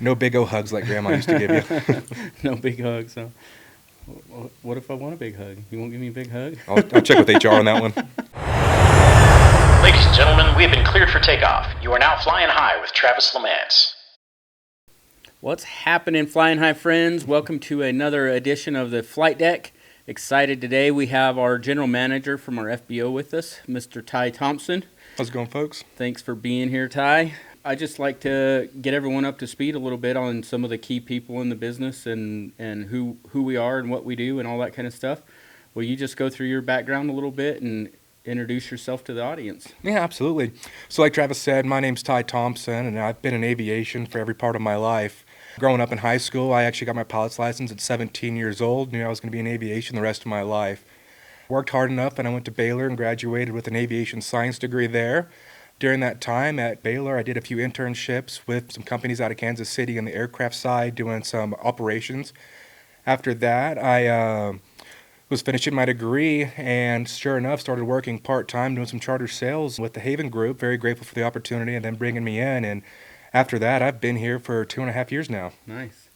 No big O hugs like Grandma used to give you. No big hugs. So, what if I want a big hug? You won't give me a big hug? I'll check with HR on that one. Ladies and gentlemen, we have been cleared for takeoff. You are now flying high with Travis Lamance. What's happening, Flying High friends? Welcome to another edition of the Flight Deck. Excited today. We have our general manager from our FBO with us, Mr. Ty Thompson. How's it going, folks? Thanks for being here, Ty. I just like to get everyone up to speed a little bit on some of the key people in the business and who we are and what we do and all that kind of stuff. Will you just go through your background a little bit and introduce yourself to the audience? Yeah, absolutely. So like Travis said, my name's Ty Thompson, and I've been in aviation for every part of my life. Growing up in high school, I actually got my pilot's license at 17 years old. Knew I was going to be in aviation the rest of my life. Worked hard enough, and I went to Baylor and graduated with an aviation science degree there. During that time at Baylor, I did a few internships with some companies out of Kansas City on the aircraft side doing some operations. After that, I was finishing my degree and sure enough started working part-time doing some charter sales with the Haven group. Very grateful for the opportunity and them bringing me in. And after that, I've been here for 2.5 years now. Nice.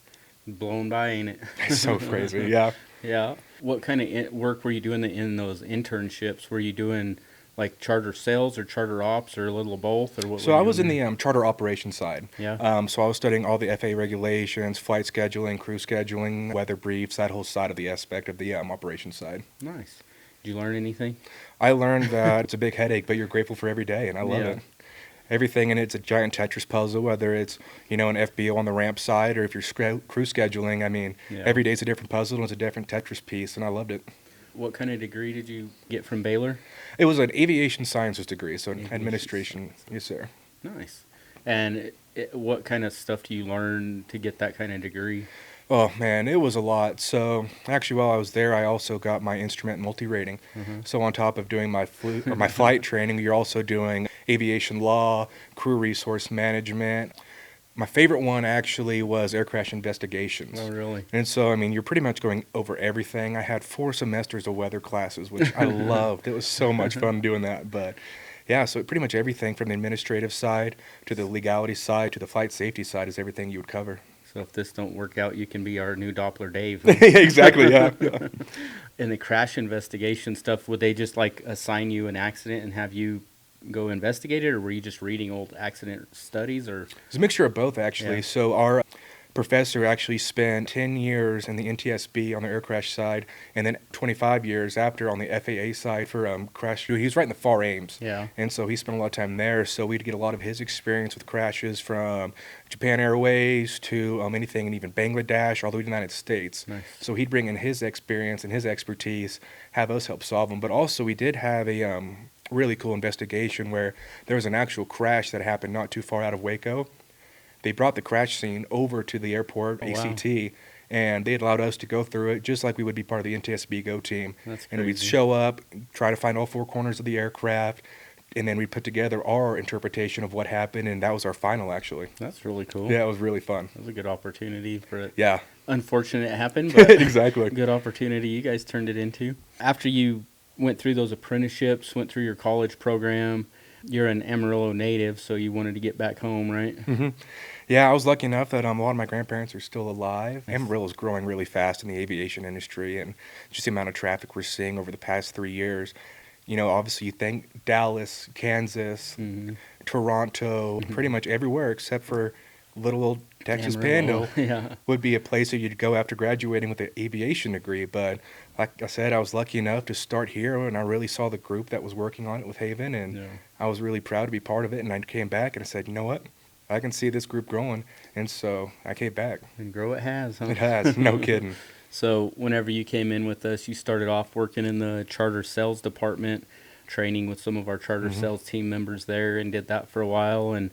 Blown by, ain't it? It's so crazy, yeah. Yeah. What kind of work were you doing in those internships? Were you doing like charter sales or charter ops or a little of both? Or what? So I was in the charter operations side. Yeah. So I was studying all the FAA regulations, flight scheduling, crew scheduling, weather briefs, that whole side of the aspect of the operations side. Nice. Did you learn anything? I learned that it's a big headache, but you're grateful for every day, and I love it. Everything in it's a giant Tetris puzzle, whether it's, an FBO on the ramp side or if you're crew scheduling. I mean, every day's a different puzzle and it's a different Tetris piece, and I loved it. What kind of degree did you get from Baylor? It was an aviation sciences degree, so administration. Yes, sir. Nice. And what kind of stuff do you learn to get that kind of degree? Oh, man, it was a lot. So, actually, while I was there, I also got my instrument multi-rating. Mm-hmm. So, on top of doing my flight training, you're also doing aviation law, crew resource management. My favorite one, actually, was air crash investigations. Oh, really? And so, you're pretty much going over everything. I had 4 semesters of weather classes, which I loved. It was so much fun doing that. But, yeah, so pretty much everything from the administrative side to the legality side to the flight safety side is everything you would cover. So if this don't work out, you can be our new Doppler Dave. Exactly, yeah. In the crash investigation stuff, would they just like assign you an accident and have you go investigate it, or were you just reading old accident studies? Or it's a mixture of both, actually. Yeah. So our professor actually spent 10 years in the NTSB on the air crash side, and then 25 years after on the FAA side for crash. He was right in the far aims. Yeah. And so he spent a lot of time there. So we'd get a lot of his experience with crashes from Japan Airways to anything, and even Bangladesh, all the way to the United States. Nice. So he'd bring in his experience and his expertise, have us help solve them. But also we did have a really cool investigation where there was an actual crash that happened not too far out of Waco. They brought the crash scene over to the airport, ACT, wow. And they allowed us to go through it just like we would be part of the NTSB Go team. That's crazy. And we'd show up, try to find all 4 corners of the aircraft, and then we'd put together our interpretation of what happened, and that was our final, actually. That's really cool. Yeah, it was really fun. That was a good opportunity for it. Yeah. Unfortunate it happened, but exactly. Good opportunity you guys turned it into. After you went through those apprenticeships, went through your college program, you're an Amarillo native, so you wanted to get back home, right? Mm-hmm. Yeah, I was lucky enough that a lot of my grandparents are still alive. Amarillo is growing really fast in the aviation industry, and just the amount of traffic we're seeing over the past 3 years. Obviously you think Dallas, Kansas, Toronto, pretty much everywhere except for little old Texas Amarillo. Panhandle would be a place that you'd go after graduating with an aviation degree. But like I said, I was lucky enough to start here, and I really saw the group that was working on it with Haven, and I was really proud to be part of it. And I came back and I said, you know what? I can see this group growing, and so I came back. And grow it has, huh? It has, no kidding. So whenever you came in with us, you started off working in the charter sales department, training with some of our charter sales team members there, and did that for a while, and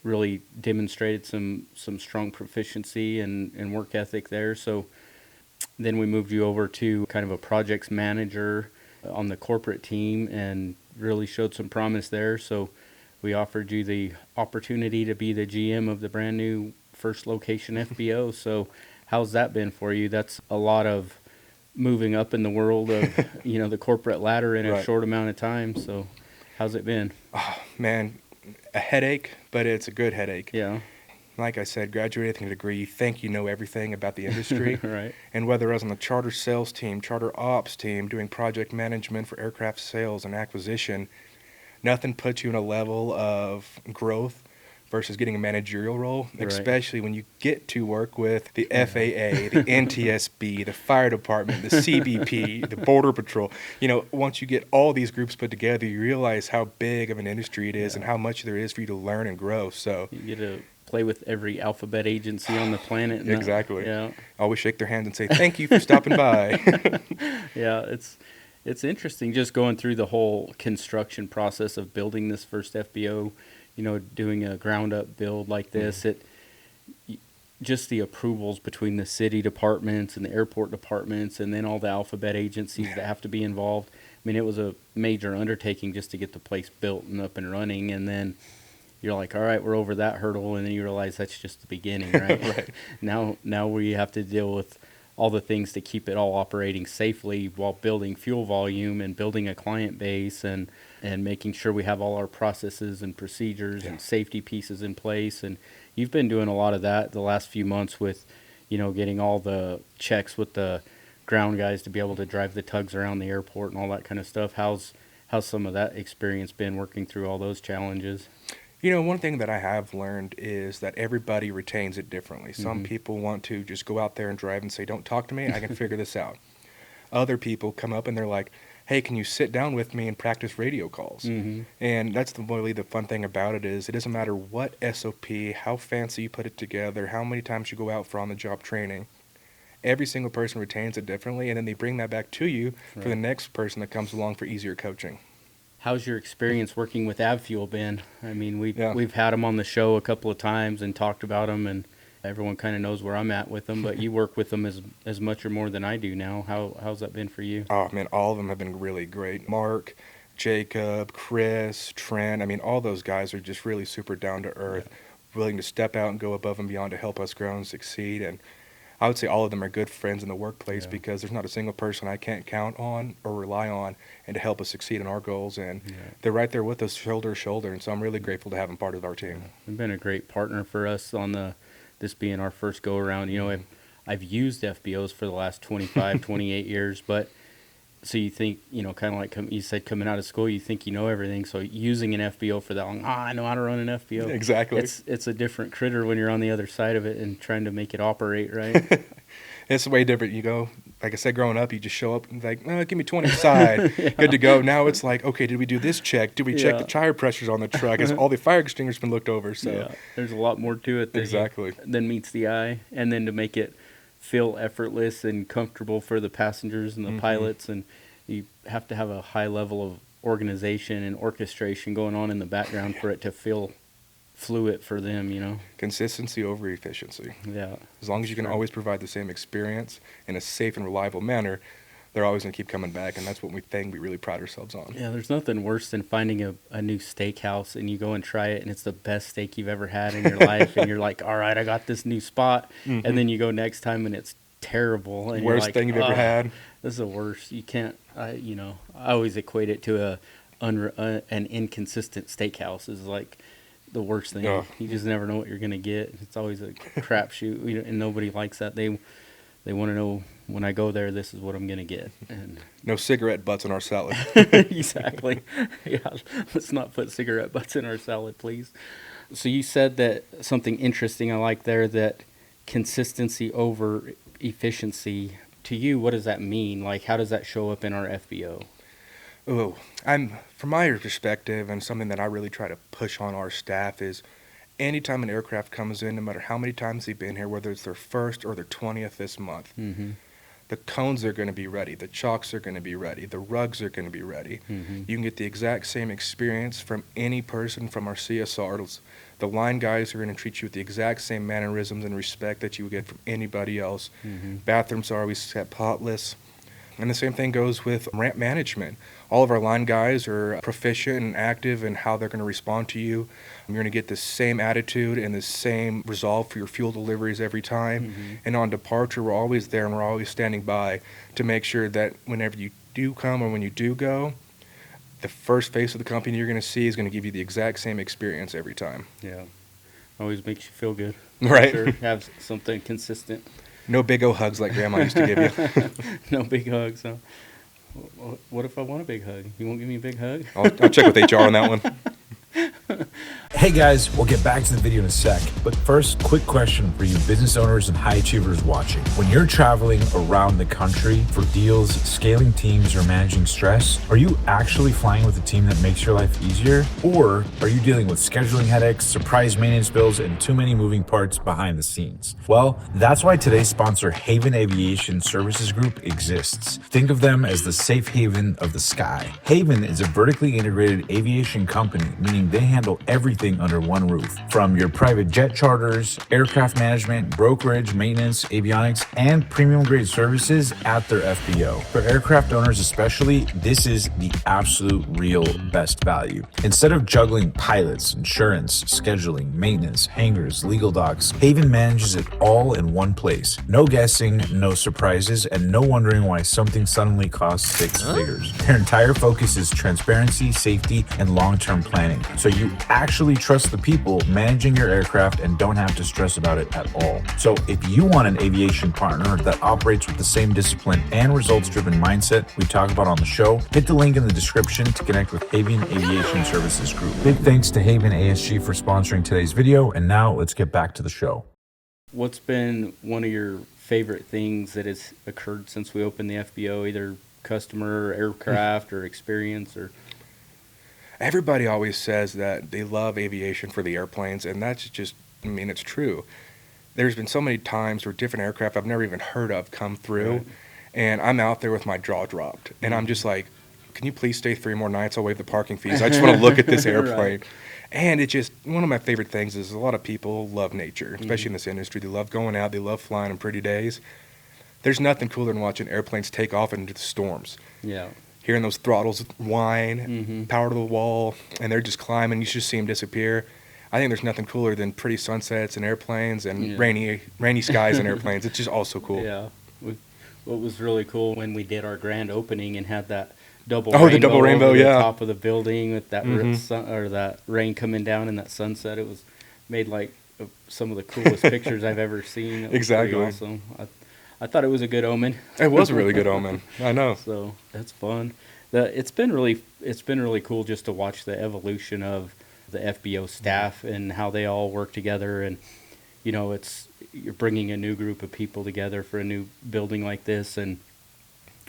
really demonstrated some strong proficiency and work ethic there. So then we moved you over to kind of a projects manager on the corporate team and really showed some promise there. So we offered you the opportunity to be the GM of the brand new first location FBO. So how's that been for you? That's a lot of moving up in the world of, the corporate ladder in a short amount of time. So how's it been? Oh, man, a headache, but it's a good headache. Yeah. Like I said, graduated with a degree, you think you know everything about the industry. Right. And whether I was on the charter sales team, charter ops team, doing project management for aircraft sales and acquisition, nothing puts you in a level of growth versus getting a managerial role, Right. especially when you get to work with the FAA, the NTSB, the fire department, the CBP, the Border Patrol. Once you get all these groups put together, you realize how big of an industry it is and how much there is for you to learn and grow. So You get to play with every alphabet agency on the planet. And exactly. Yeah. Always shake their hands and say, thank you for stopping by. Yeah, it's interesting just going through the whole construction process of building this first FBO, doing a ground up build like this. Just the approvals between the city departments and the airport departments and then all the alphabet agencies that have to be involved. I mean, it was a major undertaking just to get the place built and up and running. And then you're like, all right, we're over that hurdle. And then you realize that's just the beginning, right? Right. Now we have to deal with all the things to keep it all operating safely while building fuel volume and building a client base and making sure we have all our processes and procedures and safety pieces in place. And you've been doing a lot of that the last few months with, getting all the checks with the ground guys to be able to drive the tugs around the airport and all that kind of stuff. How's some of that experience been working through all those challenges? One thing that I have learned is that everybody retains it differently. Some people want to just go out there and drive and say, don't talk to me, I can figure this out. Other people come up and they're like, hey, can you sit down with me and practice radio calls? And that's really the fun thing about it is it doesn't matter what SOP, how fancy you put it together, how many times you go out for on-the-job training. Every single person retains it differently, and then they bring that back to you for the next person that comes along for easier coaching. How's your experience working with AvFuel been? I mean, we've had them on the show a couple of times and talked about them, and everyone kind of knows where I'm at with them, but you work with them as much or more than I do now. How's that been for you? Oh, man, all of them have been really great. Mark, Jacob, Chris, Trent, all those guys are just really super down to earth, willing to step out and go above and beyond to help us grow and succeed. And I would say all of them are good friends in the workplace because there's not a single person I can't count on or rely on and to help us succeed in our goals. And they're right there with us shoulder to shoulder. And so I'm really grateful to have them part of our team. They've been a great partner for us on this being our first go around. I've used FBOs for the last 25, 28 years, but so you think, kind of like you said, coming out of school, you think you know everything. So using an FBO for that long, I know how to run an FBO. Exactly. It's a different critter when you're on the other side of it and trying to make it operate, right? It's way different. You go, like I said, growing up, you just show up and like, give me 20 aside. Good to go. Now it's like, okay, did we do this check? Did we check the tire pressures on the truck? Has all the fire extinguishers been looked over? So there's a lot more to it than meets the eye. And then to make it feel effortless and comfortable for the passengers and the pilots, and you have to have a high level of organization and orchestration going on in the background for it to feel fluid for them, Consistency over efficiency. Yeah. As long as you can always provide the same experience in a safe and reliable manner, they're always going to keep coming back, and that's what we really pride ourselves on. Yeah, there's nothing worse than finding a new steakhouse and you go and try it and it's the best steak you've ever had in your life and you're like, all right, I got this new spot, and then you go next time and it's terrible. And Worst thing you've ever had. This is the worst. You can't, I always equate it to an inconsistent steakhouse is like the worst thing. You just never know what you're going to get. It's always a crapshoot, and nobody likes that. They want to know when I go there, this is what I'm going to get. And no cigarette butts in our salad. Exactly. Yeah, let's not put cigarette butts in our salad, please. So you said that something interesting I like there, that consistency over efficiency. To you, what does that mean? Like, how does that show up in our FBO? Oh, from my perspective, and something that I really try to push on our staff is anytime an aircraft comes in, no matter how many times they've been here, whether it's their first or their 20th this month, the cones are going to be ready, the chocks are going to be ready, the rugs are going to be ready. You can get the exact same experience from any person from our CSRs. The line guys are going to treat you with the exact same mannerisms and respect that you would get from anybody else. Bathrooms are always spotless. And the same thing goes with ramp management. All of our line guys are proficient and active in how they're going to respond to you. You're going to get the same attitude and the same resolve for your fuel deliveries every time. And on departure, we're always there and we're always standing by to make sure that whenever you do come or when you do go, the first face of the company you're going to see is going to give you the exact same experience every time. Yeah. Always makes you feel good. Right. Sure, have something consistent. No big old hugs like Grandma used to give you. No big hugs. Huh? What if I want a big hug? You won't give me a big hug? I'll check with HR on that one. Hey guys, we'll get back to the video in a sec, but first, quick question for you business owners and high achievers watching. When you're traveling around the country for deals, scaling teams, or managing stress, are you actually flying with a team that makes your life easier? Or are you dealing with scheduling headaches, surprise maintenance bills, and too many moving parts behind the scenes? Well, that's why today's sponsor, Haven Aviation Services Group, exists. Think of them as the safe haven of the sky. Haven is a vertically integrated aviation company, meaning they handle everything under one roof. From your private jet charters, aircraft management, brokerage, maintenance, avionics, and premium grade services at their FBO. For aircraft owners especially, this is the absolute real best value. Instead of juggling pilots, insurance, scheduling, maintenance, hangars, legal docs, Haven manages it all in one place. No guessing, no surprises, and no wondering why something suddenly costs six figures. Their entire focus is transparency, safety, and long-term planning. So you actually trust the people managing your aircraft and don't have to stress about it at all. So if you want an aviation partner that operates with the same discipline and results-driven mindset we talk about on the show, hit the link in the description to connect with Haven Aviation Services Group. Big thanks to Haven ASG for sponsoring today's video, and now let's get back to the show. What's been one of your favorite things that has occurred since we opened the FBO, either customer, or aircraft, or experience, or... Everybody always says that they love aviation for the airplanes, and that's just, I mean, it's true. There's been so many times where different aircraft I've never even heard of come through, Right. and I'm out there with my jaw dropped, and I'm just like, can you please stay 3 more nights? I'll waive the parking fees. I just want to look at this airplane. Right. And it just, one of my favorite things is a lot of people love nature, especially in this industry. They love going out. They love flying on pretty days. There's nothing cooler than watching airplanes take off into the storms. Yeah. Hearing those throttles whine, Mm-hmm. power to the wall, and they're just climbing. You just see them disappear. I think there's nothing cooler than pretty sunsets and airplanes and Yeah. rainy skies and airplanes. It's just all so cool. Yeah. What was really cool when we did our grand opening and had that double Oh, the double rainbow, over the yeah. top of the building with that Mhm. that rain coming down and that sunset. It was made like some of the coolest pictures I've ever seen. It was Exactly. pretty awesome. I thought it was a good omen. It was a really good omen. I know. So that's fun. It's been really cool just to watch the evolution of the FBO staff and how they all work together. And you know, you're bringing a new group of people together for a new building like this, and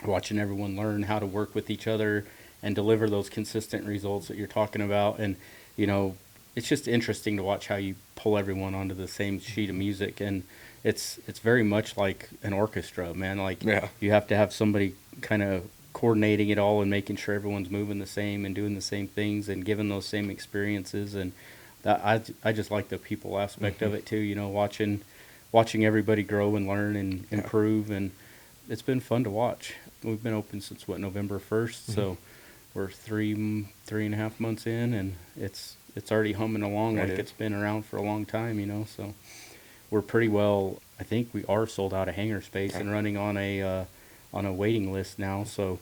watching everyone learn how to work with each other and deliver those consistent results that you're talking about. And you know, it's just interesting to watch how you pull everyone onto the same sheet of music. And it's very much like an orchestra, man. Like Yeah. you have to have somebody kind of coordinating it all and making sure everyone's moving the same and doing the same things and giving those same experiences. And that I just like the people aspect of it too, you know, watching everybody grow and learn and improve. And it's been fun to watch. We've been open since November 1st, so we're 3.5 months in, and it's already humming along like it's been around for a long time, you know. So we're pretty well, I think we are sold out of hangar space and running on a waiting list now. So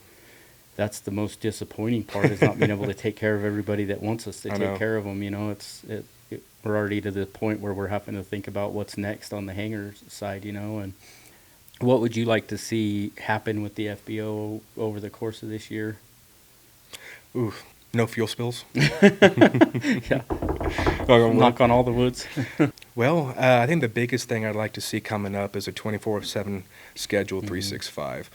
that's the most disappointing part, is not being able to take care of everybody that wants us to take care of them. You know, we're already to the point where we're having to think about what's next on the hangar side, you know. And what would you like to see happen with the FBO over the course of this year? Ooh, no fuel spills. Yeah. Knock on all the woods. Well, I think the biggest thing I'd like to see coming up is a 24/7 schedule, 365.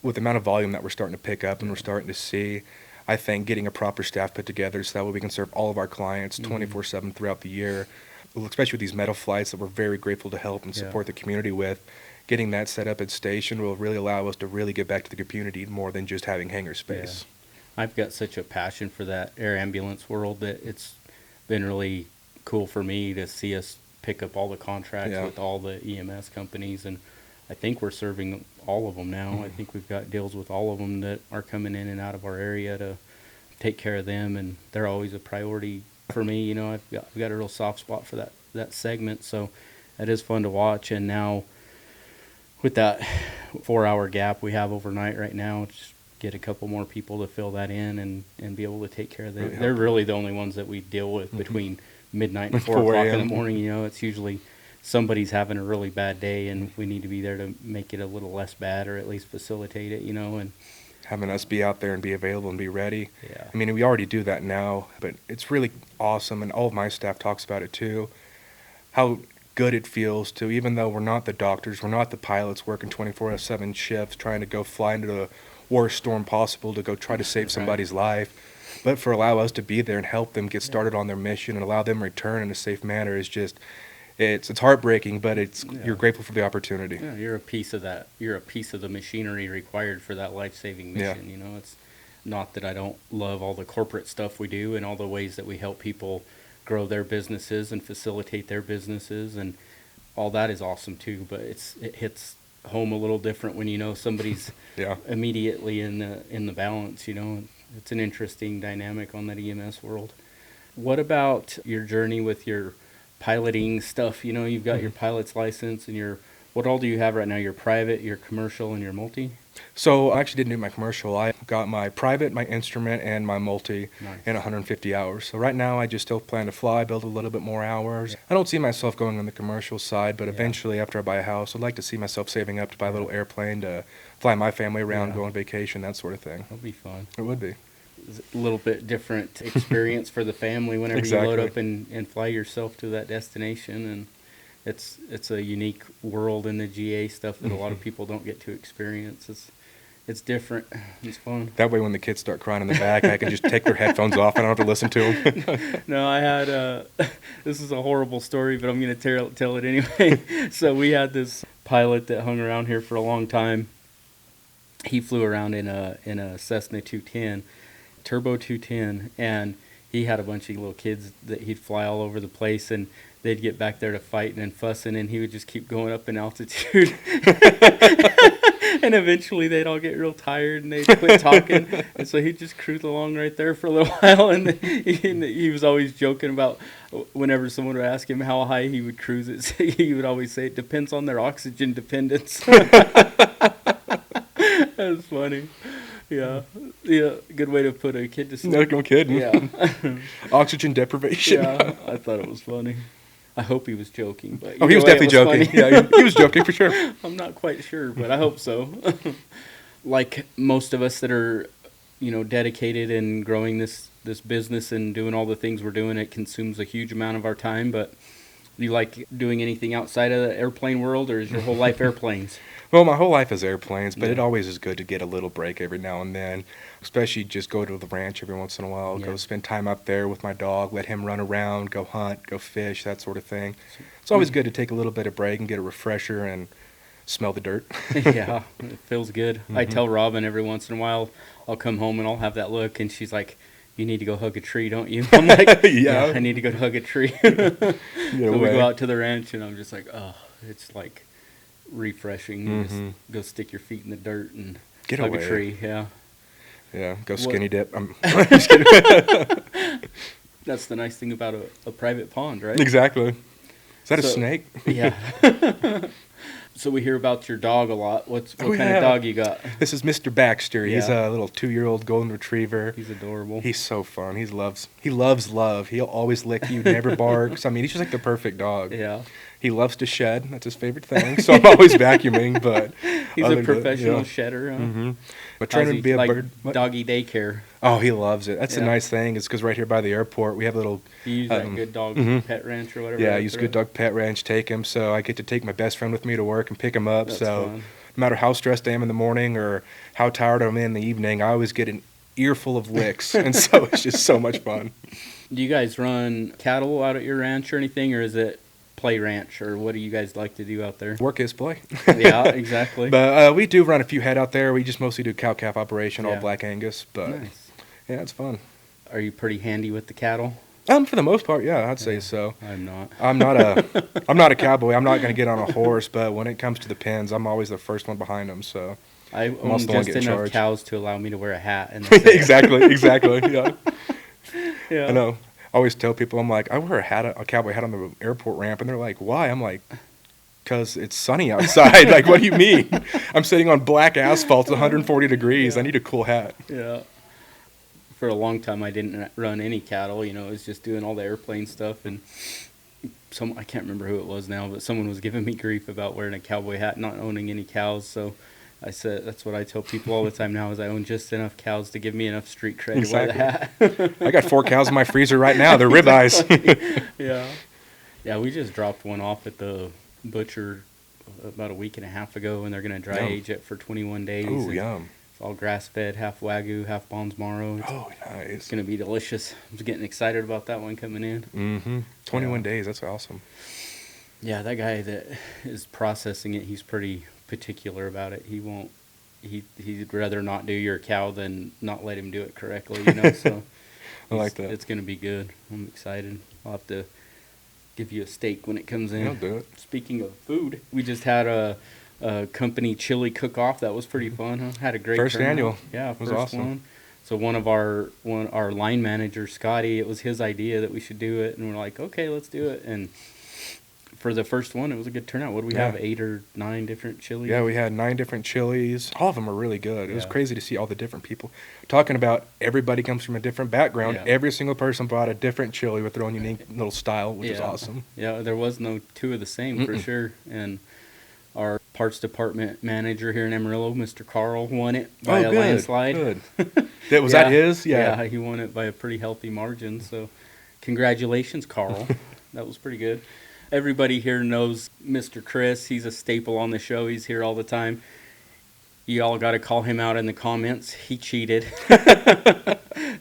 With the amount of volume that we're starting to pick up and we're starting to see, I think getting a proper staff put together so that way we can serve all of our clients 24/7 throughout the year, especially with these metal flights that we're very grateful to help and support the community with. Getting that set up at station will really allow us to really get back to the community more than just having hangar space. Yeah. I've got such a passion for that air ambulance world that it's been really cool for me to see us pick up all the contracts with all the EMS companies, and I think we're serving all of them now. I think we've got deals with all of them that are coming in and out of our area to take care of them, and they're always a priority for me. You know, I've got a real soft spot for that segment, so that is fun to watch. And now with that 4-hour gap we have overnight right now, just get a couple more people to fill that in and be able to take care of them. They're really the only ones that we deal with between midnight and 4 4 o'clock in a.m. the morning. You know, it's usually somebody's having a really bad day, and we need to be there to make it a little less bad, or at least facilitate it, you know. And having us be out there and be available and be ready. Yeah. I mean, we already do that now, but it's really awesome, and all of my staff talks about it too, how good it feels to, even though we're not the doctors, we're not the pilots working 24/7 shifts, trying to go fly into the worst storm possible to go try to save somebody's life, but for allow us to be there and help them get started on their mission and allow them to return in a safe manner is just, it's heartbreaking, but you're grateful for the opportunity. yeah, you're a piece of that. You're a piece of the machinery required for that life-saving mission. You know, it's not that I don't love all the corporate stuff we do and all the ways that we help people grow their businesses and facilitate their businesses, and all that is awesome too. But it hits home a little different when you know somebody's immediately in the balance. You know, it's an interesting dynamic on that EMS world. What about your journey with your piloting stuff? You know, you've got your pilot's license and what all do you have right now? Your private, your commercial, and your multi? So I actually didn't do my commercial. I got my private, my instrument, and my multi in 150 hours. So right now I just still plan to fly, build a little bit more hours. I don't see myself going on the commercial side, but eventually after I buy a house, I'd like to see myself saving up to buy a little airplane to fly my family around, go on vacation, that sort of thing. That'll be fun. It would be. It's a little bit different experience for the family whenever you load up and fly yourself to that destination, and it's a unique world in the GA stuff that a lot of people don't get to experience. It's different. It's fun. That way when the kids start crying in the back, I can just take their headphones off and I don't have to listen to them. No, I had this is a horrible story, but I'm going to tell it anyway. So we had this pilot that hung around here for a long time. He flew around in a Cessna 210, Turbo 210, and he had a bunch of little kids that he'd fly all over the place, and they'd get back there to fighting and fussing, and he would just keep going up in altitude. And eventually they'd all get real tired and they'd quit talking. And so he'd just cruise along right there for a little while. And he was always joking about whenever someone would ask him how high he would cruise it, he would always say it depends on their oxygen dependence. That was funny. Yeah, good way to put a kid to sleep. No kidding. Yeah. Oxygen deprivation. Yeah, I thought it was funny. I hope he was joking. But he was definitely joking. Yeah, he was joking for sure. I'm not quite sure, but I hope so. Like most of us that are, dedicated in growing this business and doing all the things we're doing, it consumes a huge amount of our time. But do you like doing anything outside of the airplane world, or is your whole life airplanes? Well, my whole life is airplanes, but it always is good to get a little break every now and then, especially just go to the ranch every once in a while, go spend time up there with my dog, let him run around, go hunt, go fish, that sort of thing. It's always good to take a little bit of break and get a refresher and smell the dirt. Yeah, it feels good. Mm-hmm. I tell Robin every once in a while, I'll come home and I'll have that look, and she's like, you need to go hug a tree, don't you? I'm like, yeah, I need to go hug a tree. So we go out to the ranch, and I'm just like, oh, it's like refreshing. You just go stick your feet in the dirt and get hug away. A tree. Yeah, go skinny dip. Just kidding. That's the nice thing about a private pond, right? Exactly. Is that a snake? Yeah. So we hear about your dog a lot. What kind of dog you got? This is Mr. Baxter. He's a little 2-year-old golden retriever. He's adorable. He's so fun. He loves love. He'll always lick you, never barks. I mean, he's just like the perfect dog. Yeah. He loves to shed. That's his favorite thing. So I'm always vacuuming, but he's a professional shedder. Huh? But trying to be a bird. Doggy daycare. Oh, he loves it. That's the nice thing is because right here by the airport, we have a little... You use that Good Dog Pet Ranch or whatever? Yeah, I use Good Dog Pet Ranch, take him. So I get to take my best friend with me to work and pick him up. That's so fun. No matter how stressed I am in the morning or how tired I'm in the evening, I always get an earful of licks. And so it's just so much fun. Do you guys run cattle out at your ranch or anything, or is it play ranch, or what do you guys like to do out there? Work is play. Yeah, exactly. But we do run a few head out there. We just mostly do cow-calf operation, all black Angus. But nice. Yeah, it's fun. Are you pretty handy with the cattle? For the most part, yeah, I'd say so. I'm not. I'm not a cowboy. I'm not going to get on a horse, but when it comes to the pens, I'm always the first one behind them. So I own just enough cows to allow me to wear a hat. And exactly. Yeah. Yeah. I know. I always tell people, I'm like, I wear a cowboy hat on the airport ramp, and they're like, why? I'm like, because it's sunny outside. Like, what do you mean? I'm sitting on black asphalt, it's 140 degrees. I need a cool hat. Yeah. for a long time, I didn't run any cattle. You know, I was just doing all the airplane stuff. And I can't remember who it was now, but someone was giving me grief about wearing a cowboy hat, not owning any cows. So I said, that's what I tell people all the time now, is I own just enough cows to give me enough street cred to wear the hat. I got 4 cows in my freezer right now. They're ribeyes. Yeah. Yeah, we just dropped one off at the butcher about a week and a half ago, and they're going to dry age it for 21 days. Ooh, yum. It's all grass-fed, half Wagyu, half Bonsmaro. Nice. It's going to be delicious. I'm just getting excited about that one coming in. Mm-hmm. 21 days, that's awesome. Yeah, that guy that is processing it, he's pretty particular about it. He'd rather not do your cow than not let him do it correctly, you know, so I like that. It's going to be good. I'm excited. I'll have to give you a steak when it comes in. I'll do it. Speaking of food, we just had a company chili cook-off. That was pretty fun, huh? Had a great First turnout. annual. Yeah, It was first awesome. one. So one of our line managers, Scotty, it was his idea that we should do it, and we're like, okay, let's do it. And for the first one, it was a good turnout. What did we have? 8 or 9 different chilies? Yeah, we had 9 different chilies. All of them are really good. It was Yeah. crazy to see all the different people. Talking about everybody comes from a different background. Yeah. Every single person brought a different chili with their own unique little style, which is awesome. Yeah, there was no 2 of the same for sure. And our parts department manager here in Amarillo, Mr. Carl, won it by a landslide. Good. Was that his? Yeah, he won it by a pretty healthy margin. So congratulations, Carl. That was pretty good. Everybody here knows Mr. Chris. He's a staple on the show. He's here all the time. You all got to call him out in the comments. He cheated.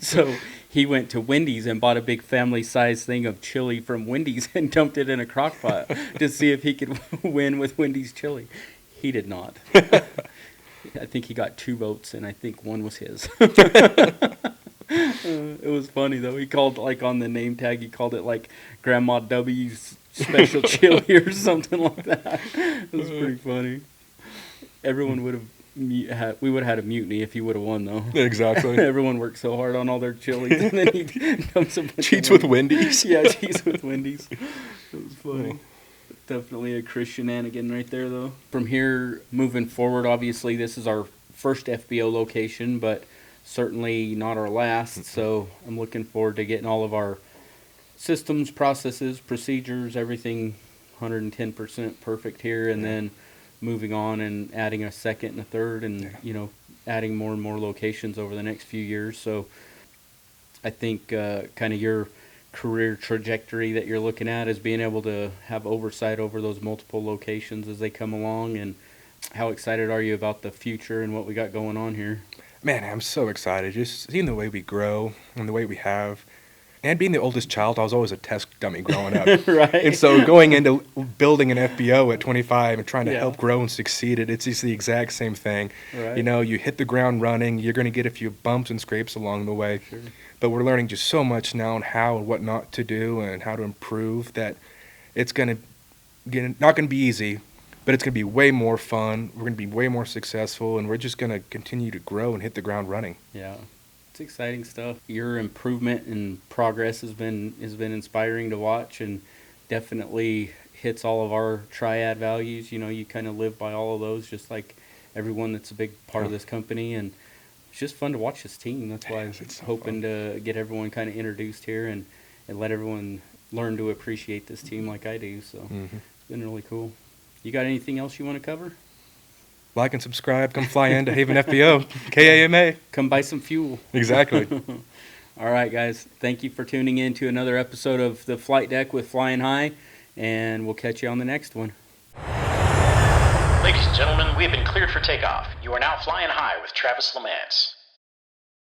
So he went to Wendy's and bought a big family-sized thing of chili from Wendy's and dumped it in a crock pot to see if he could win with Wendy's chili. He did not. I think he got 2 votes, and I think 1 was his. It was funny, though. He called, like, on the name tag, he called it, like, Grandma W's special chili or something like that. It was pretty funny. Everyone would have we would have had a mutiny if he would have won, though. Exactly. Everyone worked so hard on all their chilies, and then he dumps a bunch Cheats of with Wendy's. Yeah, cheats with Wendy's. It was funny. Definitely a Chris shenanigan right there, though. From here, moving forward, obviously, this is our first FBO location, but certainly not our last. So I'm looking forward to getting all of our systems, processes, procedures, everything 110% perfect here, and then moving on and adding a second and a third, and you know, adding more and more locations over the next few years. So I think kind of your career trajectory that you're looking at is being able to have oversight over those multiple locations as they come along. And how excited are you about the future and what we got going on here? Man, I'm so excited. Just seeing the way we grow and the way we have. And being the oldest child, I was always a test dummy growing up. Right. And so going into building an FBO at 25 and trying to Yeah. help grow and succeed it's just the exact same thing. Right. You know, you hit the ground running, you're going to get a few bumps and scrapes along the way. Sure. But we're learning just so much now on how and what not to do and how to improve that it's going to not going to be easy, but it's going to be way more fun. We're going to be way more successful, and we're just going to continue to grow and hit the ground running. Yeah. It's exciting stuff. Your improvement and progress has been inspiring to watch, and definitely hits all of our triad values. You know, you kind of live by all of those, just like everyone that's a big part of this company, and it's just fun to watch this team. That's why I'm It's so hoping to get everyone kind of introduced here and let everyone learn to appreciate this team like I do. So It's been really cool. You got anything else you want to cover? Like and subscribe. Come fly into Haven FBO. KAMA. Come buy some fuel. Exactly. All right, guys. Thank you for tuning in to another episode of The Flight Deck with Flyin High, and we'll catch you on the next one. Ladies and gentlemen, we have been cleared for takeoff. You are now flying high with Travis Lamance.